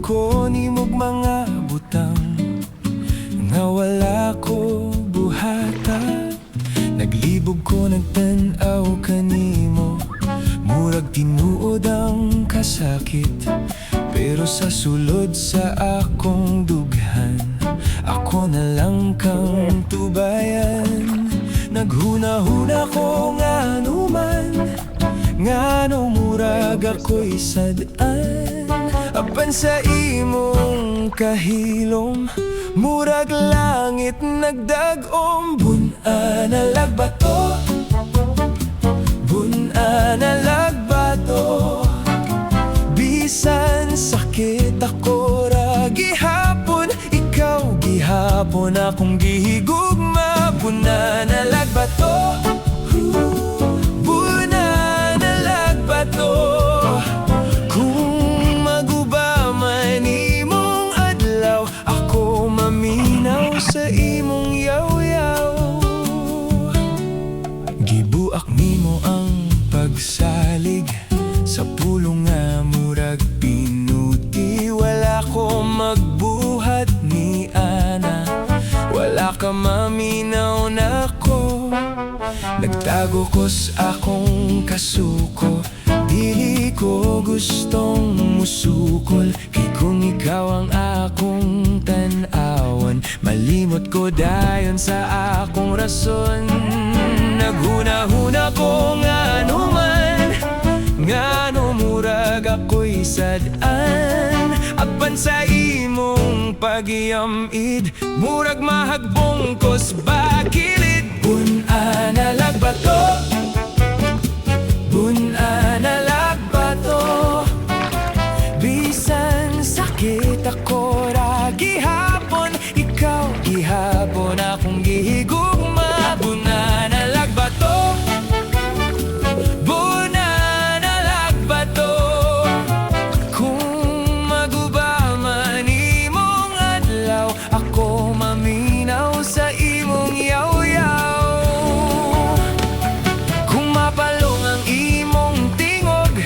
ko nimog mga butang nga wala ko buhata. Naglibog ko nagtan-aw kanimo, murag tinuod ang kasakit. Pero sa sulod sa akong dughan, ako na lang kang tubayan. Naghuna-huna ko nga numan, nga no murag ako'y sadaan. Apan sa imong kahilom, murag langit nagdagom. Bun-a na lagbato, bun-a na lagbato. Bisan sakit ako ra gihapon, ikaw gihapon akong gihigugma. Bun-a na lagbato, bun-a na lagbato. Kung maguba man imong adlaw, ako maminaw sa imong yaw-yaw. Gibuak nimo ang pagsalig sa pulong nga murag pinuti. Wala ko magbuhat ni ana, wala ka maminaw nako. Nagtago ko sa akong kasuko, dili ko gustong musukol. Kay kung ikaw ang akong tan-awan, malimot ko dayon sa akong rason. Naghuna-huna ko nga numan, nga no murag ako'y sadaan. Apan sa imong pag-iamid, murag mahagbong kos bakilid. Bun-a na lagbato, bun-a na lagbato. Bisan sakit ako ra gihapon, ikaw gihapon akong gihigugma. Bun-a na lagbato, bun-a na lagbato. Kung maguba man imong adlaw, ako maminaw sa imong yaw-yaw. Kung mapalong ang imong tingog,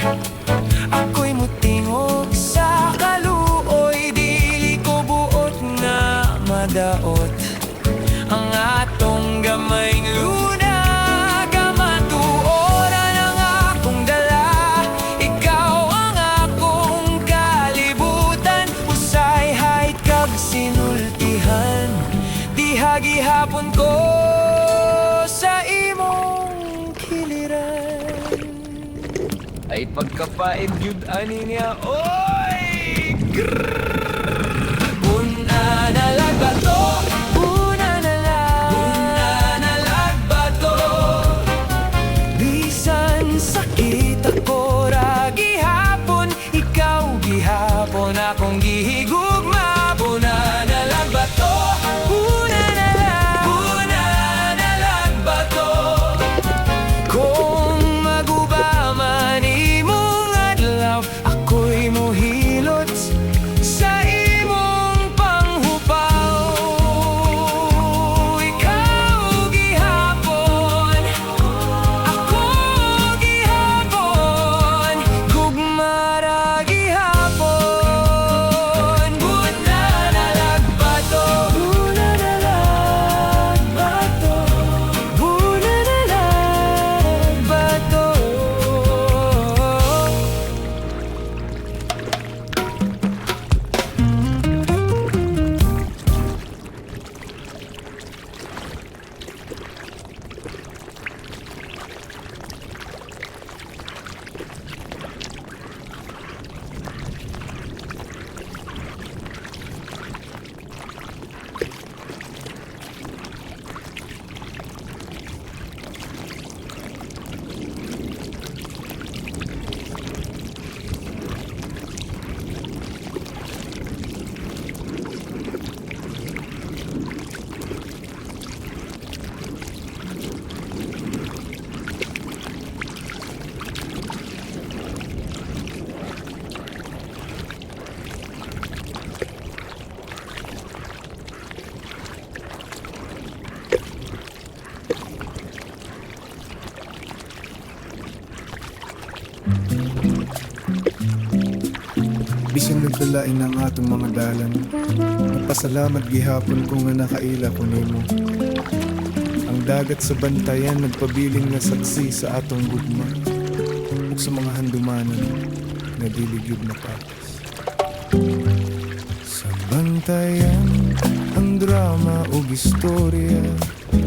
ako'y mutingog sa kaluoy. Dili ko buot nga madaot ang atong gamay luna. Gamatuoran ang akong dala, ikaw ang akong kalibutan. Usay hayt kag sinultihan, diha gihapon ko sa imong kiliran. Ay pagkapaid yun ani niya, oy! Bun-a na lagbato, bun-a na lagbato. Bisan sakit ako ra gihapon, ikaw gihapon akong gihigugma. Bun-a na lagbato, bun-a na lagbato. Kung maguba man imong adlaw, ako'y mohilot sa imong panghupaw. Ikaw gihapon, ako gihapon, gugma ra gihapon. Bisan nagdalain ang atong mga dalan. Nagpasalamat gihapon ko nga nakaila ko nimo. Ang dagat sa bantayan nagpabiling nga saksi sa atong gugma. Ug sa mga handumanan nga dili gyud mapatas. Sa bantayan ang drama ug istorya,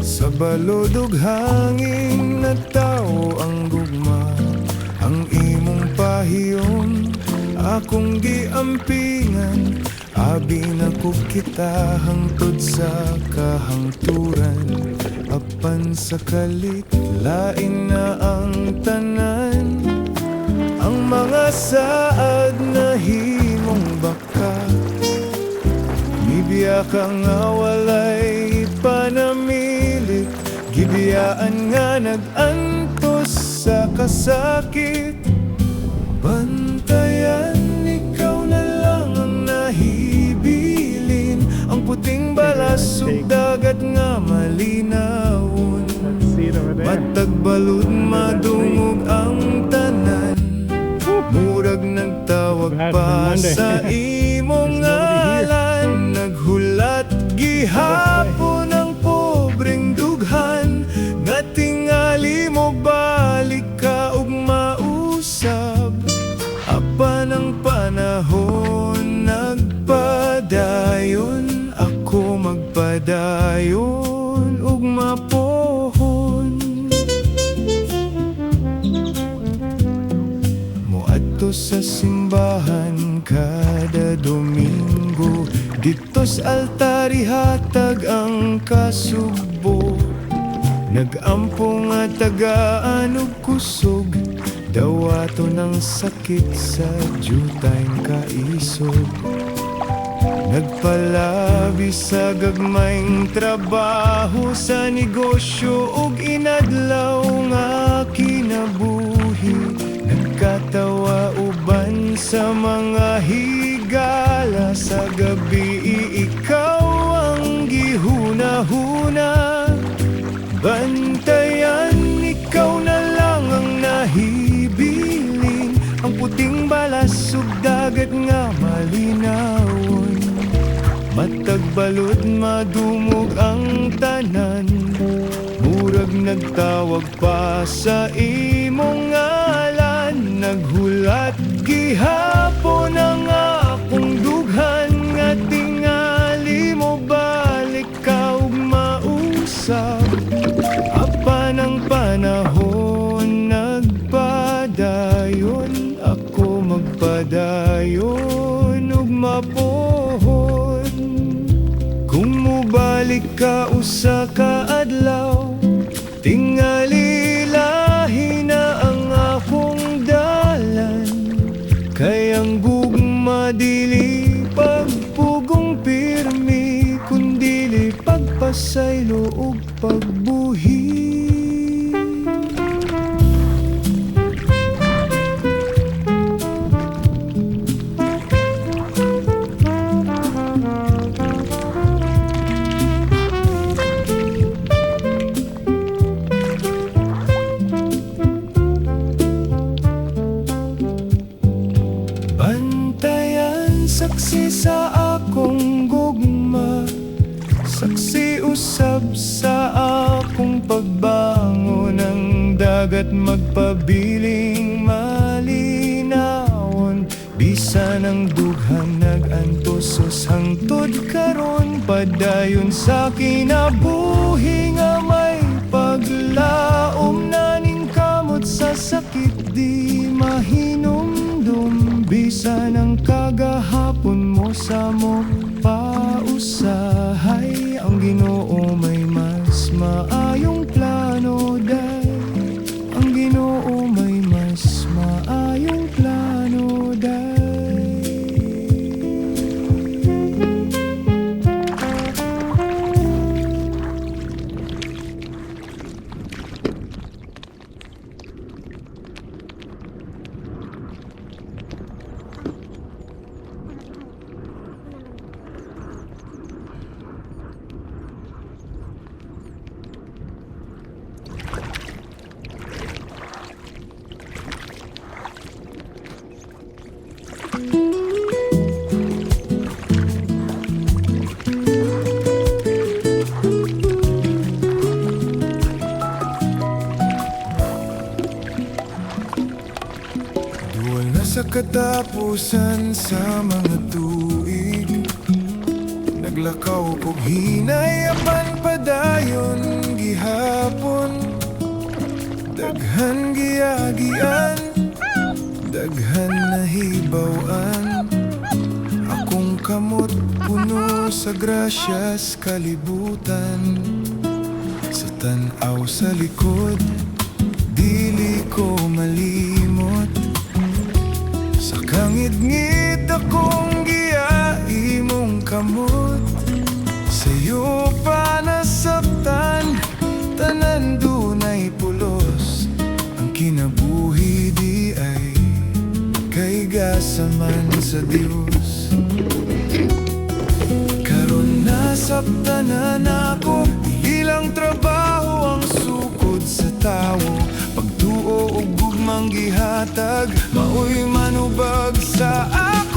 sa balod ug hangin nagtawo ang gugma. Ang imong pahiyon akong giampingan, abi na ko kita hangtod sa kahangturan. Apan sa kalit, lain na ang tanan. Ang mga saad na himong baka, nibiya ka nga walay panamilit. Gibiyaan nga nag-antos sa kasakit. Bantayan, ikaw na lang ang nahibilin. Ang puting balasog dagat nga malinawon. Matag balud madungog ang tanan. Murag nagtawag pa sa imong ngalan. Naghulat gihapon ang pobreng dughan. Nga tingali mo balik ka ug mausab. Apan ang panahon nagpadayon, ako magpadayon ug mapohon. Moadto sa simbahan kada Domingo, dito sa altari hatag ang kasugbo. Nag-ampo nga tagaan ug kusog, dawato ng sakit sa jutayng kaisog. Nagpalabi sa gagmayng trabaho, sa negosyo ug inadlaw nga kinabuhi. Nagkatawa uban sa mga higala, sa gabi ikaw ang gihuna-huna. Bantayan, ikaw na lang ang nahibiling. Ang puting balasog dagat nga malinawon. Matag balod madumog ang tanan. Murag nagtawag pa sa imong ngalan. Naghulat gihapon ang akong dughan. Nga tingali mo balik ka ug mausap. Apan ang panahon nagpadayon, ako magpadayon ug mapohon. Kung mubalik ka usa ka adlaw, tingali lahi na ang akong dalan. Kay ang gugma dili pagpugong pirmi, kundili pagpasaylo ug pagbuhi. Bantayan, saksi sa akong gugma, saksi usab sa akong pagbangon. Ang dagat magpabiling malinawon. Bisan ang dughan nag-antosos hangtod karon. Padayon sa kinabuhi nga may paglaom. Naning kamot sa sakit di mahinumdum. Bisan ang kagahapon mo sa mo pausahay. Ang Ginoo may mas maayong plano day. Ang Ginoo may mas maayong plano day. katapusan sa mga tuig, naglakaw kog hinay apan padayon gihapon. Daghan giagian, daghan nahibaw-an. Akong kamot puno sa grasyas kalibutan. Sa tan-aw sa likod, dili ko malimot. Sa kangit-ngit akong giai mong kamot. Sa'yo pa nasabtan, tanan dunay pulos. Ang kinabuhi di ay kay gasaman sa Dios. Karon nasabtanan ako, ilang trabaho ang sukod sa tawo. Pagtuo ug gugmang gihatag, maoy manubag sa ako.